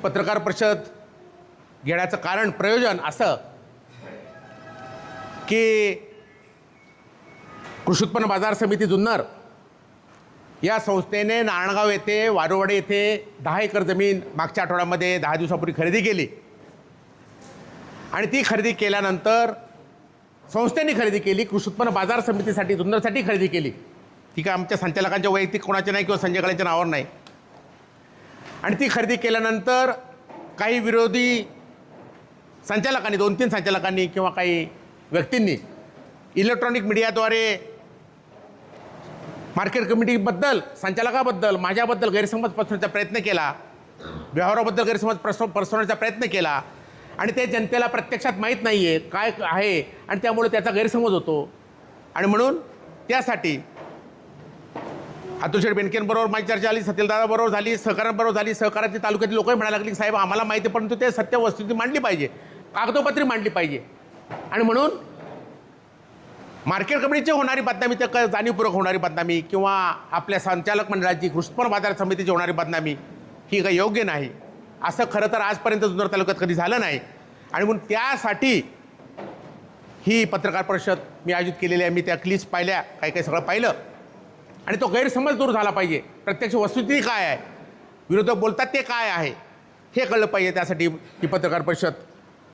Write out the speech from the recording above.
पत्रकार परिषद घेण्याचं कारण प्रयोजन असं की कृषी उत्पन्न बाजार समिती जुन्नर या संस्थेने नारायणगाव येथे वारुवाडी येथे 10 एकर जमीन मागच्या आठवड्यामध्ये 10 दिवसापूर्वी खरेदी केली आणि ती खरेदी केल्यानंतर संस्थेने खरेदी केली, कृषी उत्पन्न बाजार समितीसाठी जुन्नरसाठी खरेदी केली. ती काय आमच्या संचालकांच्या वैयक्तिक कोणाचे नाही किंवा संजय काळेंच्या नावावर नाही. आणि ती खरेदी केल्यानंतर काही विरोधी संचालकांनी 2-3 संचालकांनी किंवा काही व्यक्तींनी इलेक्ट्रॉनिक मीडियाद्वारे मार्केट कमिटीबद्दल, संचालकाबद्दल, माझ्याबद्दल गैरसमज पसरवण्याचा प्रयत्न केला, व्यवहाराबद्दल गैरसमज पसरवण्याचा प्रयत्न केला आणि ते जनतेला प्रत्यक्षात माहीत नाही आहे काय आहे आणि त्यामुळे त्याचा गैरसमज होतो. आणि म्हणून त्यासाठी अतुल शेठ बेनकेंबरोबर माझी चर्चा झाली, सतीलदादाबरोबर झाली, सहकाऱ्यांबरोबर झाली. सहकाराची तालुक्यातील लोकही म्हणायला लागली की साहेब आम्हाला माहिती आहे, परंतु ते सत्य वस्तुस्थिती मांडली पाहिजे, कागदोपत्री मांडली पाहिजे. आणि म्हणून मार्केट कमिटीची होणारी बदनामी, तर जाणीवपूर्वक होणारी बदनामी किंवा आपल्या संचालक मंडळाची कृषी उत्पन्न बाजार समितीची होणारी बदनामी ही काही योग्य नाही. असं खरं तर आजपर्यंत जुन्नर तालुक्यात कधी झालं नाही. आणि म्हणून त्यासाठी ही पत्रकार परिषद मी आयोजित केलेली आहे. मी त्या क्लिप्स पाहिल्या, काही सगळं पाहिलं आणि तो गैरसमज दूर झाला पाहिजे. प्रत्यक्ष वस्तुस्थिती काय आहे, विरोधक बोलतात ते काय आहे हे कळलं पाहिजे. त्यासाठी ही पत्रकार परिषद